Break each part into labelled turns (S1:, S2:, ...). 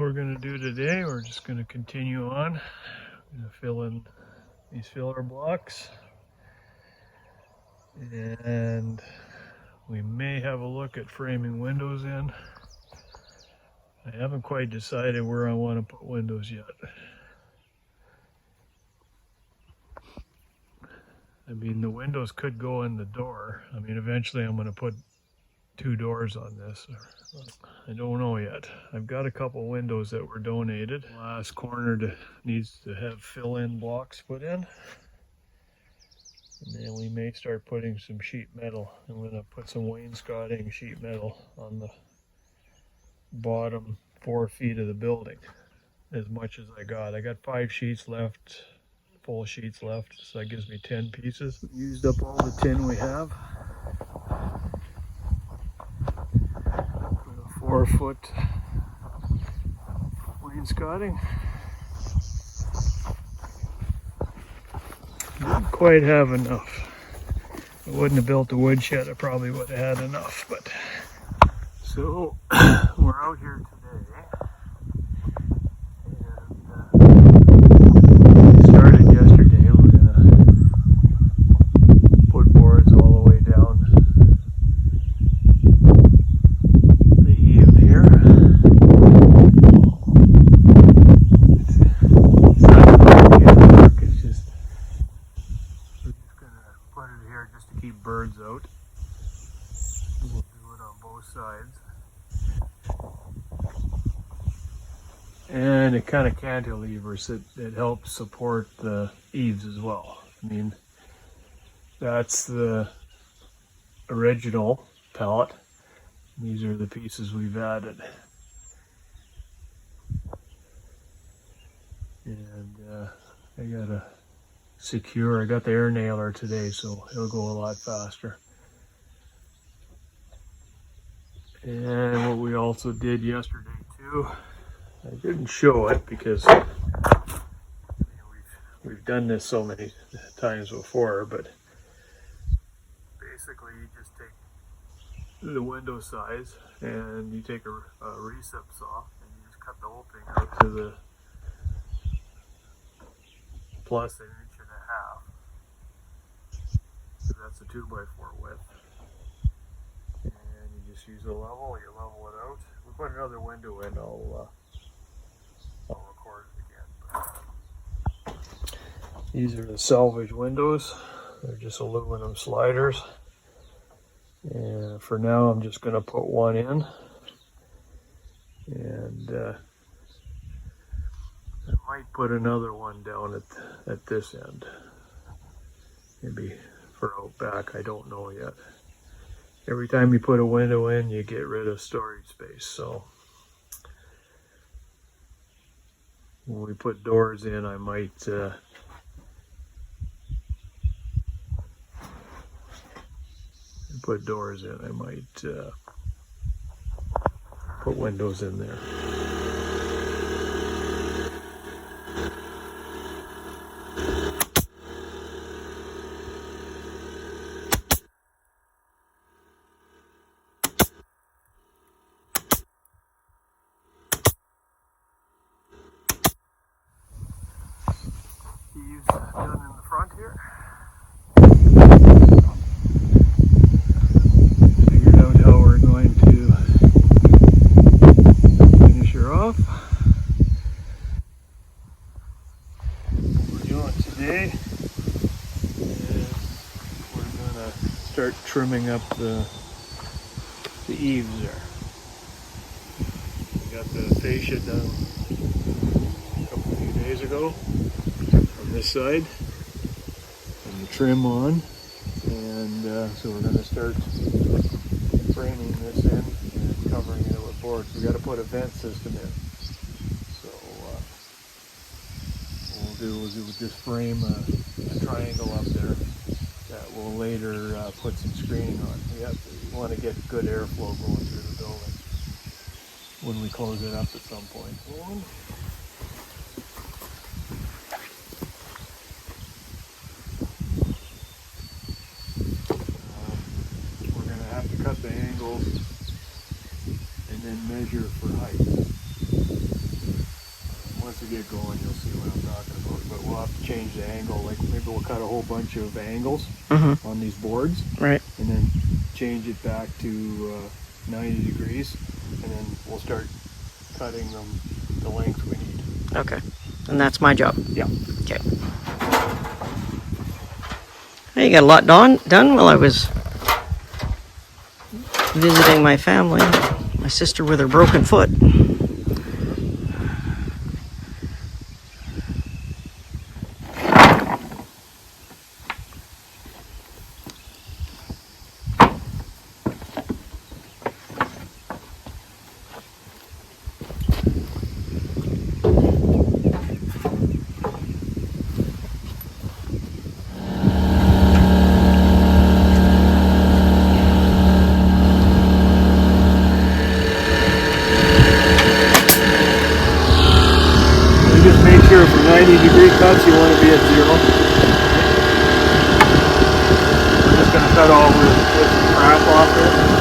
S1: we're going to do today. We're just going to continue on. I'm going to fill in these filler blocks. And we may have a look at framing windows in. I haven't quite decided where I want to put windows yet. I mean, the windows could go in the door. I mean, eventually I'm going to put 2 doors on this. I don't know yet. I've got a couple windows that were donated. Last corner needs to have fill-in blocks put in. And then we may start putting some sheet metal. I'm going to put some wainscoting sheet metal on the bottom 4 feet of the building. As much as I got. I got 5 sheets left, full sheets left, so that gives me 10 pieces. Used up all the tin we have. 4-foot wainscoting. Didn't quite have enough. If I wouldn't have built the woodshed, I probably would have had enough. But so we're out here today, and we started yesterday. We're gonna put boards all the way down the eave here. It's not really work. It's just we're just gonna put it here just to keep birds out. We'll do it on both sides. And it kind of cantilevers. It helps support the eaves as well. I mean, that's the original pallet. These are the pieces we've added. And I gotta secure. I got the air nailer today, so it'll go a lot faster. And what we also did yesterday too, I didn't show it because we've done this so many times before, but basically you just take the window size and you take a recip saw and you just cut the whole thing out to the plus 1.5 inches. So that's a 2x4 width. And you just use a level, you level it out. We put another window in, I'll record it again. These are the salvage windows. They're just aluminum sliders. And for now, I'm just going to put one in. And I might put another one down at this end. Maybe for out back, I don't know yet. Every time you put a window in, you get rid of storage space. So when we put doors in, I might put doors in. I might put windows in there. Eaves done in the front here. Figured out how we're going to finish her off. What we're doing today is we're going to start trimming up the eaves there. We got the fascia done a few days ago on this side, and the trim on, and so we're going to start framing this in and covering it with boards. We got to put a vent system in, so what we'll do is we'll just frame a triangle up there that we'll later put some screening on. We want to get good airflow going through the building when we close it up at some point. We're going to have to cut the angles and then measure for height. once we get going, you'll see what I'm talking about. But we'll have to change the angle. Like maybe we'll cut a whole bunch of angles on these boards,
S2: right?
S1: And then change it back to 90 degrees, and then we'll start cutting them the length we need.
S2: Okay, and that's my job.
S1: Yeah.
S2: Okay. Hey, you got a lot done while I was visiting my family. My sister with her broken foot.
S1: Just make sure for 90-degree cuts you want to be at 0. We're just going to cut all this crap off there.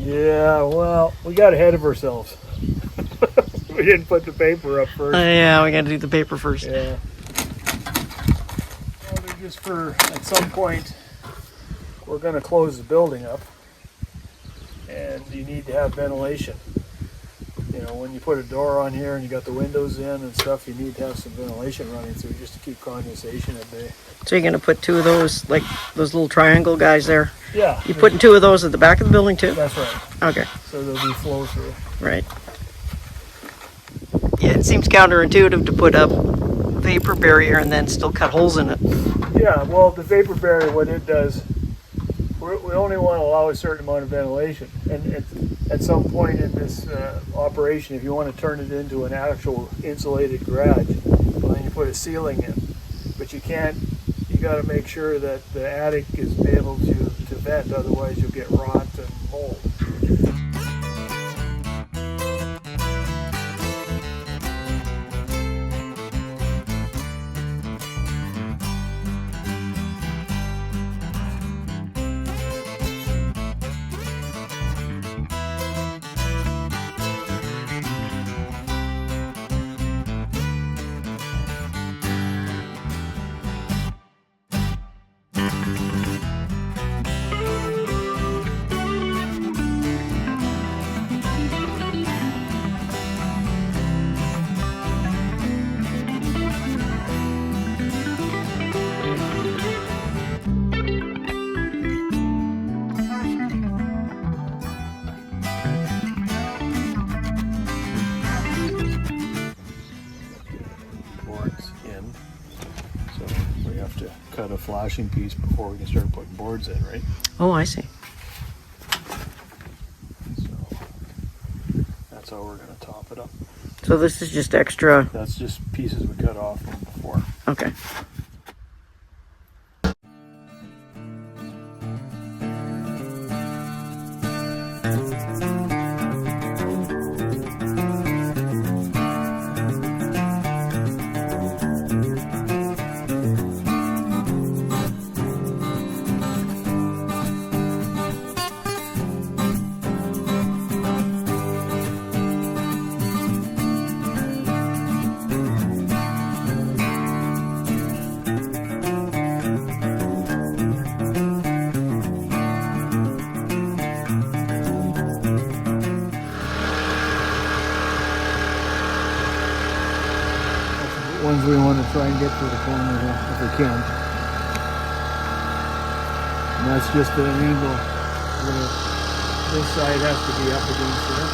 S1: Yeah, well, we got ahead of ourselves. We didn't put the paper up first.
S2: Yeah, we got to do the paper first.
S1: Yeah. Well, they're just for, at some point, we're going to close the building up. And you need to have ventilation. You know, when you put a door on here and you got the windows in and stuff, you need to have some ventilation running through just to keep condensation at bay.
S2: So you're going to put 2 of those, like those little triangle guys there?
S1: Yeah.
S2: You putting 2 of those at the back of the building too?
S1: That's right.
S2: Okay.
S1: So there'll be flow through.
S2: Right. Yeah, it seems counterintuitive to put up vapor barrier and then still cut holes in it.
S1: Yeah, well, the vapor barrier, what it does, we only want to allow a certain amount of ventilation. And at some point in this operation, if you want to turn it into an actual insulated garage, well, then you put a ceiling in. But you can't, you got to make sure that the attic is able to vent, otherwise you'll get rot and mold. Cut a flashing piece before we can start putting boards in, right?
S2: Oh, I see.
S1: So that's how we're going to top it up.
S2: So this is just extra.
S1: That's just pieces we cut off from before.
S2: Okay.
S1: try and get to the corner if we can. And that's just an angle where this side has to be up against there.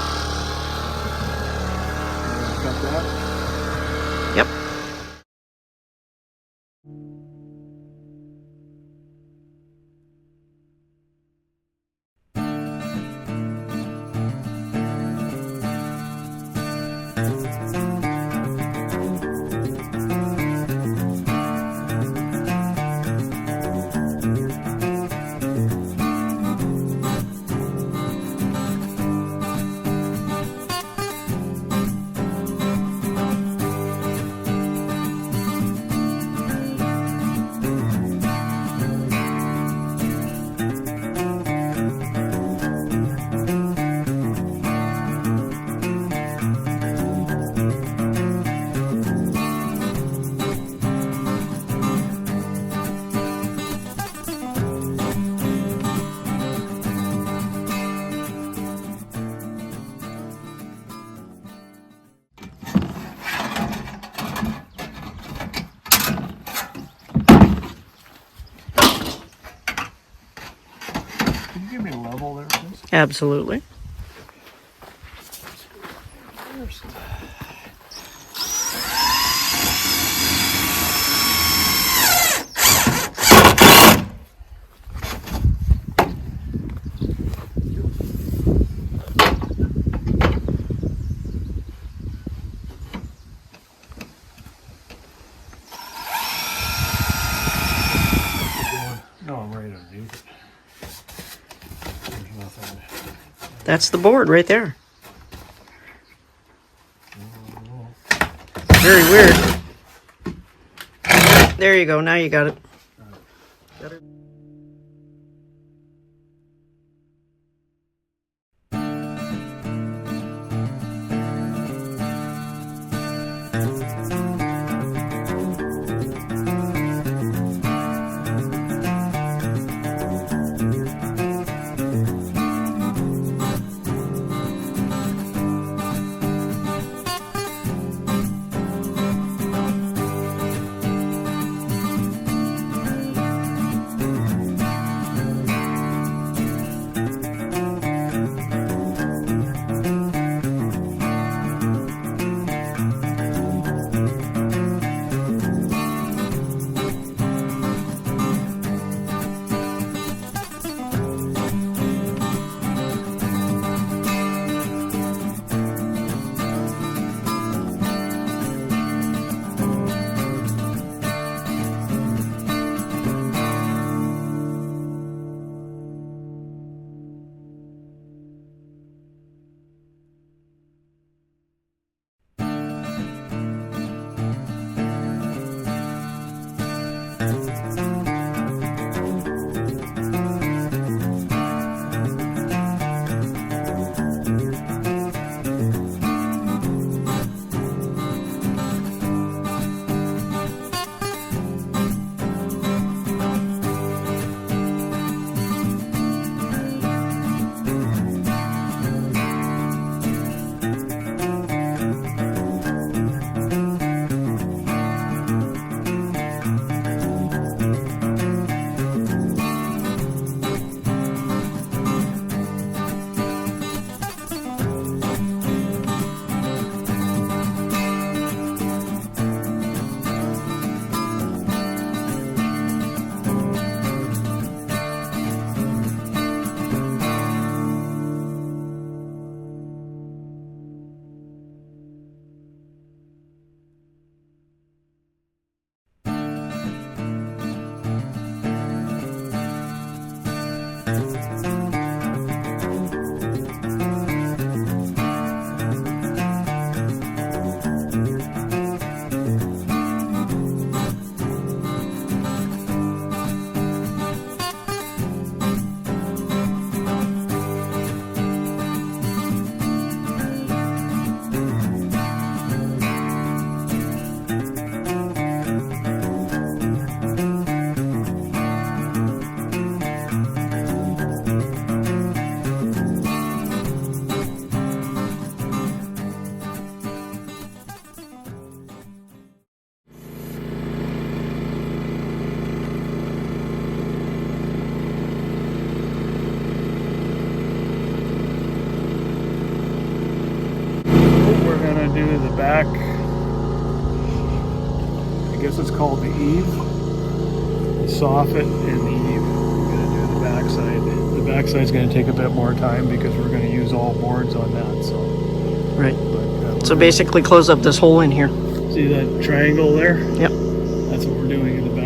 S1: Cut that.
S2: Yep.
S1: Can you give me a level there, please?
S2: Absolutely.
S1: No, I'm right underneath it. There's nothing.
S2: That's the board right there. Very weird. There you go. Now you got it. Got it.
S1: do the back. I guess it's called the eave, the soffit, and the eave. We're going to do the backside. The backside's going to take a bit more time because we're going to use all boards on that. So
S2: Right.
S1: But,
S2: So basically close up this hole in here.
S1: see that triangle there?
S2: Yep.
S1: That's what we're doing in the